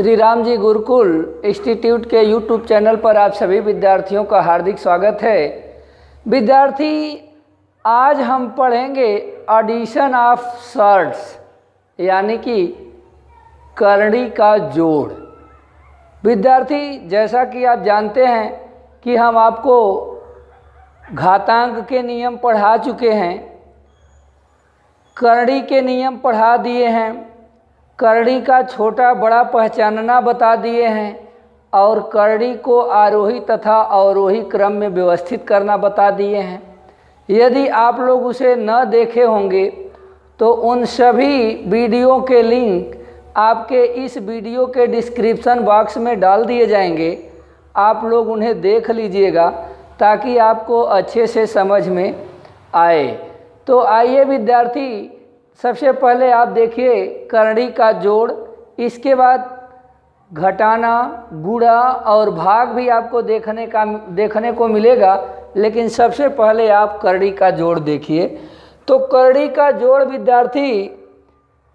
Shri Ram ji Gurukul institute के YouTube channel पर आप सभी विद्यार्थियों का हार्दिक स्वागत है। विद्यार्थी, आज हम पढ़ेंगे एडिशन ऑफ सर्ड्स यानी कि करड़ी का जोड़। विद्यार्थी, जैसा कि आप जानते हैं कि हम आपको घातांक के नियम पढ़ा चुके हैं, करड़ी के नियम पढ़ा दिए हैं, करड़ी का छोटा बड़ा पहचानना बता दिए हैं और करड़ी को आरोही तथा अवरोही क्रम में व्यवस्थित करना बता दिए हैं। यदि आप लोग उसे न देखे होंगे तो उन सभी वीडियो के लिंक आपके इस वीडियो के डिस्क्रिप्शन बॉक्स में डाल दिए जाएंगे। आप लोग उन्हें देख लीजिएगा ताकि आपको अच्छे से समझ में आए। तो आइए विद्यार्थी, सबसे पहले आप देखिए करड़ी का जोड़, इसके बाद घटाना, गुणा और भाग भी आपको देखने को मिलेगा, लेकिन सबसे पहले आप करड़ी का जोड़ देखिए। तो करड़ी का जोड़ विद्यार्थी,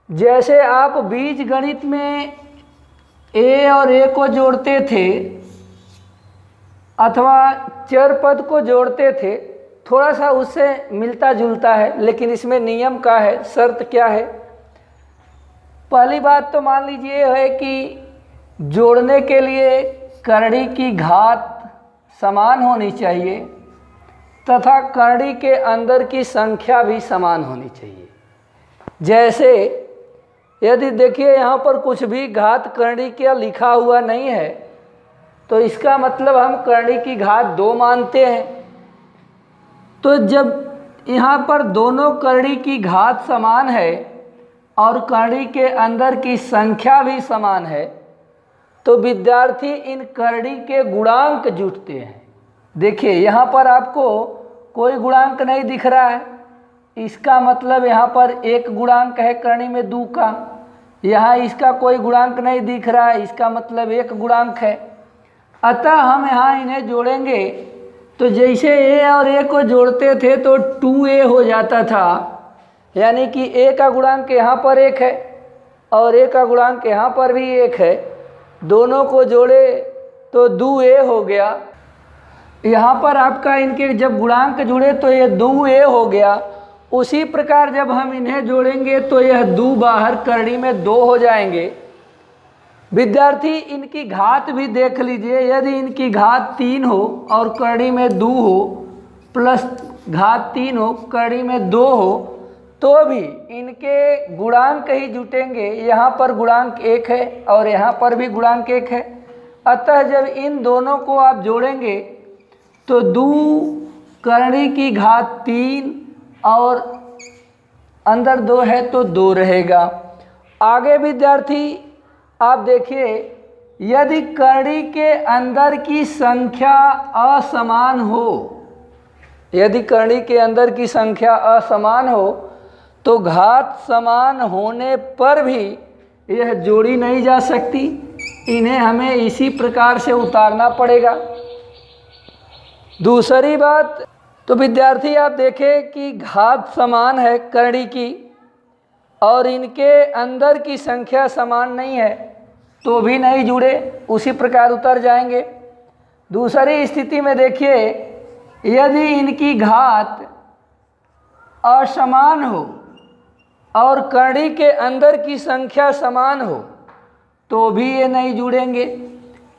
जैसे आप बीज गणित में ए और ए को जोड़ते थे अथवा चर पद को जोड़ते थे, थोड़ा सा उससे मिलता जुलता है, लेकिन इसमें नियम का है, शर्त क्या है। पहली बात तो मान लीजिए है कि जोड़ने के लिए करड़ी की घात समान होनी चाहिए तथा करड़ी के अंदर की संख्या भी समान होनी चाहिए। जैसे यदि देखिए यहाँ पर कुछ भी घात करड़ी का लिखा हुआ नहीं है तो इसका मतलब हम करड़ी की घात 2 मानते हैं। तो जब यहाँ पर दोनों करड़ी की घात समान है और करड़ी के अंदर की संख्या भी समान है तो विद्यार्थी इन करड़ी के गुणांक जुटते हैं। देखिए यहाँ पर आपको कोई गुणांक नहीं दिख रहा है, इसका मतलब यहाँ पर 1 गुणांक है करड़ी में 2 का। यहाँ इसका कोई गुणांक नहीं दिख रहा है, इसका मतलब 1 गुणांक है। अतः हम यहाँ इन्हें जोड़ेंगे तो जैसे ए और ए को जोड़ते थे तो 2a हो जाता था, यानी कि ए का गुणांक यहाँ पर 1 है और ए का गुणांक यहाँ पर भी 1 है। दोनों को जोड़े तो 2a हो गया। यहाँ पर आपका इनके जब गुणांक जुड़े तो ये 2a हो गया। उसी प्रकार जब हम इन्हें जोड़ेंगे तो यह 2 बाहर करड़ी में 2 हो जाएंगे। विद्यार्थी, इनकी घात भी देख लीजिए। यदि इनकी घात 3 हो और करड़ी में 2 हो प्लस घात 3 हो करड़ी में 2 हो तो भी इनके गुणांक ही जुटेंगे। यहाँ पर गुणांक 1 है और यहाँ पर भी गुणांक 1 है। अतः जब इन दोनों को आप जोड़ेंगे तो 2 करड़ी की घात 3 और अंदर 2 है तो 2 रहेगा। आगे विद्यार्थी आप देखिए, यदि करड़ी के अंदर की संख्या असमान हो, यदि करड़ी के अंदर की संख्या असमान हो तो घात समान होने पर भी यह जोड़ी नहीं जा सकती। इन्हें हमें इसी प्रकार से उतारना पड़ेगा। दूसरी बात तो विद्यार्थी आप देखें कि घात समान है करड़ी की और इनके अंदर की संख्या समान नहीं है तो भी नहीं जुड़े, उसी प्रकार उतर जाएंगे। दूसरी स्थिति में देखिए, यदि इनकी घात असमान हो और करड़ी के अंदर की संख्या समान हो तो भी ये नहीं जुड़ेंगे।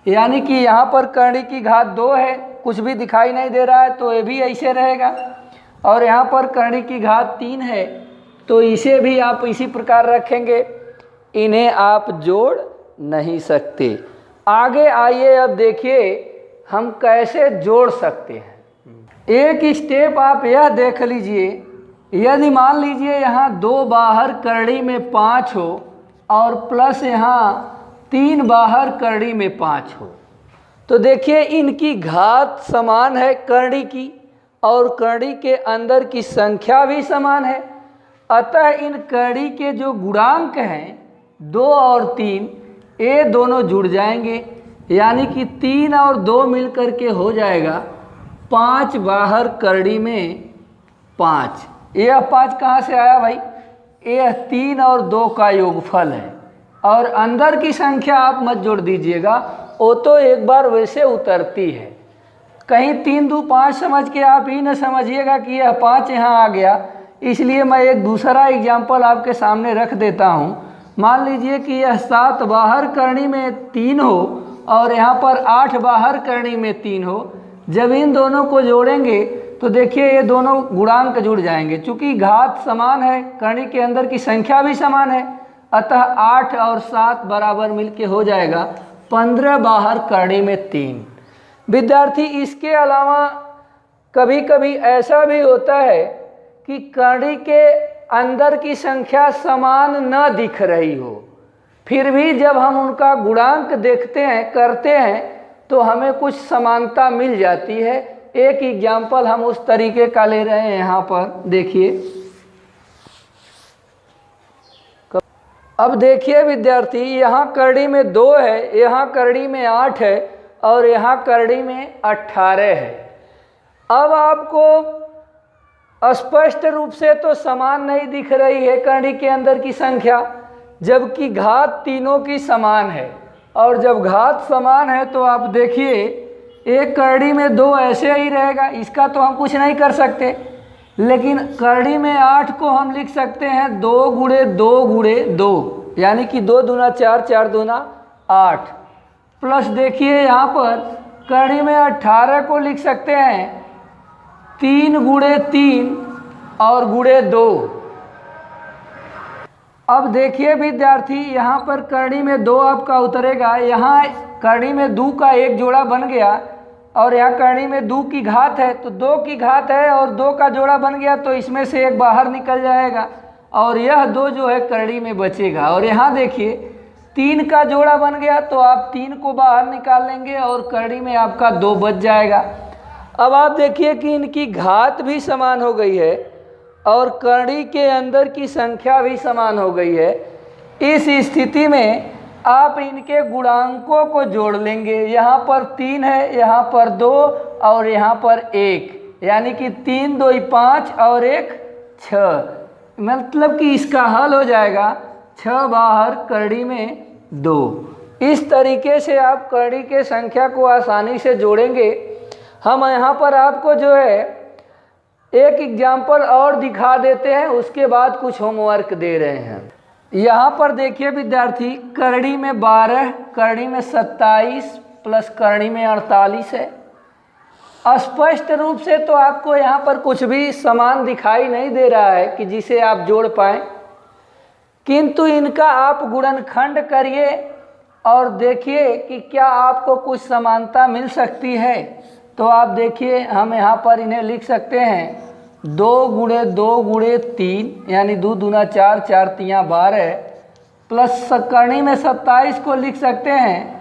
यानी कि यहाँ पर करड़ी की घात 2 है, कुछ भी दिखाई नहीं दे रहा है तो ये भी ऐसे रहेगा, और यहाँ पर करड़ी की घात 3 है तो इसे भी आप इसी प्रकार रखेंगे। इन्हें आप जोड़ नहीं सकते। आगे आइए, अब देखिए हम कैसे जोड़ सकते हैं। एक स्टेप आप यह देख लीजिए, यदि मान लीजिए यहाँ 2 बाहर करड़ी में 5 हो और प्लस यहाँ 3 बाहर करड़ी में 5 हो तो देखिए इनकी घात समान है करड़ी की और करड़ी के अंदर की संख्या भी समान है। अतः इन करड़ी के जो गुणांक हैं 2 और 3, ये दोनों जुड़ जाएंगे, यानी कि 3 और 2 मिलकर के हो जाएगा 5 बाहर करड़ी में 5। यह 5 कहाँ से आया भाई? यह 3 और 2 का योगफल है और अंदर की संख्या आप मत जोड़ दीजिएगा, वो तो एक बार वैसे उतरती है। कहीं 3 2 5 समझ के आप ही न समझिएगा कि यह 5 यहाँ आ गया। इसलिए मैं एक दूसरा एग्जाम्पल आपके सामने रख देता हूँ। मान लीजिए कि यह 7 बाहर करनी में 3 हो और यहाँ पर 8 बाहर करनी में 3 हो। जब इन दोनों को जोड़ेंगे तो देखिए ये दोनों गुणांक जुड़ जाएंगे। चूँकि घात समान है, करनी के अंदर की संख्या भी समान है, अतः 8 और 7 बराबर मिलके हो जाएगा 15 बाहर करनी में 3। विद्यार्थी इसके अलावा कभी कभी ऐसा भी होता है कि करनी के अंदर की संख्या समान न दिख रही हो, फिर भी जब हम उनका गुणांक देखते हैं करते हैं तो हमें कुछ समानता मिल जाती है। एक एग्जाम्पल हम उस तरीके का ले रहे हैं यहाँ पर, देखिए। अब देखिए विद्यार्थी, यहाँ करनी में 2 है, यहाँ करनी में 8 है और यहाँ करनी में 18 है। अब आपको स्पष्ट रूप से तो समान नहीं दिख रही है करनी के अंदर की संख्या, जबकि घात तीनों की समान है। और जब घात समान है तो आप देखिए एक करनी में 2 ऐसे ही रहेगा, इसका तो हम कुछ नहीं कर सकते। लेकिन करनी में 8 को हम लिख सकते हैं 2 गुणे 2 गुणे 2, यानी कि 2 दूना 4, 4 दूना 8। प्लस देखिए यहाँ पर करनी में 18 को लिख सकते हैं 3 गुणे 3 और गुणे 2। अब देखिए विद्यार्थी, यहाँ पर करनी में 2 आपका उतरेगा, यहाँ करनी में 2 का एक जोड़ा बन गया और यहाँ करनी में 2 की घात है, तो 2 की घात है और 2 का जोड़ा बन गया, तो इसमें से एक बाहर निकल जाएगा और यह 2 जो है करनी में बचेगा। और यहाँ देखिए 3 का जोड़ा बन गया, तो आप 3 को बाहर निकाल लेंगे और करनी में आपका 2 बच जाएगा। अब आप देखिए कि इनकी घात भी समान हो गई है और करनी के अंदर की संख्या भी समान हो गई है। इस स्थिति में आप इनके गुणांकों को जोड़ लेंगे। यहाँ पर 3 है, यहाँ पर 2 और यहाँ पर 1, यानी कि 3 2 5 और 1 6। मतलब कि इसका हल हो जाएगा 6 बाहर करनी में 2। इस तरीके से आप करनी के संख्या को आसानी से जोड़ेंगे। हम यहाँ पर आपको जो है एक एग्जाम्पल और दिखा देते हैं, उसके बाद कुछ होमवर्क दे रहे हैं। यहाँ पर देखिए विद्यार्थी, करनी में 12, करनी में 27 प्लस करनी में 48 है। स्पष्ट रूप से तो आपको यहाँ पर कुछ भी समान दिखाई नहीं दे रहा है कि जिसे आप जोड़ पाएँ, किंतु इनका आप गुणनखंड करिए और देखिए कि क्या आपको कुछ समानता मिल सकती है। तो आप देखिए हम यहाँ पर इन्हें लिख सकते हैं 2 गुणे 2 गुणे 3, यानी 2 दूना 4, 4 तियाँ 12 प्लस करनी में 27 को लिख सकते हैं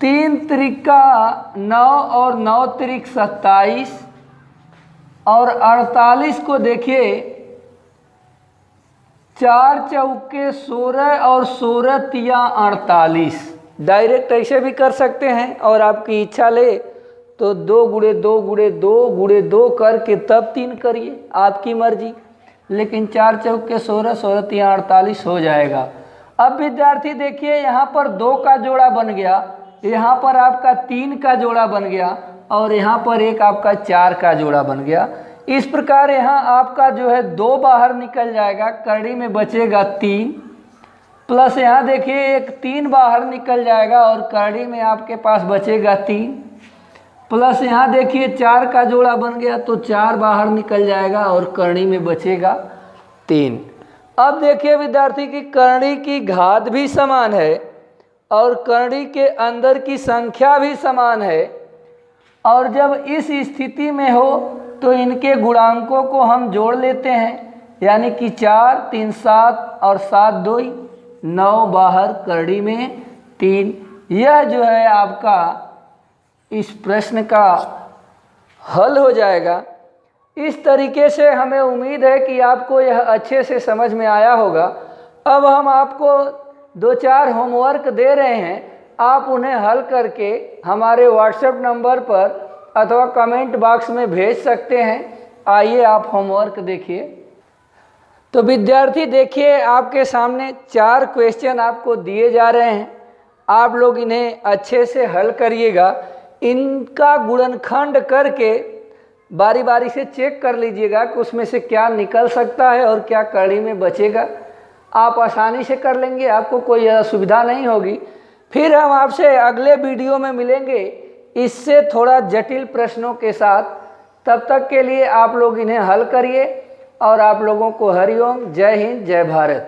3 त्रिका 9 और 9 त्रिक 27 और 48 को देखिए 4 चौके 16 और 16 तियाँ 48। डायरेक्ट ऐसे भी कर सकते हैं और आपकी इच्छा ले तो 2 गुणे 2 गुणे 2 गुणे 2 करके तब 3 करिए, आपकी मर्जी। लेकिन 4 चौके 16, 16 तियाँ 48 हो जाएगा। अब विद्यार्थी देखिए यहाँ पर 2 का जोड़ा बन गया, यहाँ पर आपका 3 का जोड़ा बन गया और यहाँ पर एक आपका 4 का जोड़ा बन गया। इस प्रकार यहाँ आपका जो है 2 बाहर निकल जाएगा, करनी में बचेगा 3 प्लस यहाँ देखिए एक 3 बाहर निकल जाएगा और करनी में आपके पास बचेगा 3 प्लस यहाँ देखिए 4 का जोड़ा बन गया, तो 4 बाहर निकल जाएगा और करनी में बचेगा 3। अब देखिए विद्यार्थी की करनी की घात भी समान है और करनी के अंदर की संख्या भी समान है, और जब इस स्थिति में हो तो इनके गुणांकों को हम जोड़ लेते हैं, यानी कि 4 3 7 और 7 2 9 बाहर करनी में 3। यह जो है आपका इस प्रश्न का हल हो जाएगा। इस तरीके से हमें उम्मीद है कि आपको यह अच्छे से समझ में आया होगा। अब हम आपको 2-4 होमवर्क दे रहे हैं, आप उन्हें हल करके हमारे व्हाट्सएप नंबर पर अथवा कमेंट बॉक्स में भेज सकते हैं। आइए आप होमवर्क देखिए। तो विद्यार्थी देखिए, आपके सामने 4 क्वेश्चन आपको दिए जा रहे हैं। आप लोग इन्हें अच्छे से हल करिएगा। इनका गुणनखंड करके बारी बारी से चेक कर लीजिएगा कि उसमें से क्या निकल सकता है और क्या कड़ी में बचेगा। आप आसानी से कर लेंगे, आपको कोई असुविधा नहीं होगी। फिर हम आपसे अगले वीडियो में मिलेंगे इससे थोड़ा जटिल प्रश्नों के साथ। तब तक के लिए आप लोग इन्हें हल करिए और आप लोगों को हरिओम, जय हिंद, जय भारत।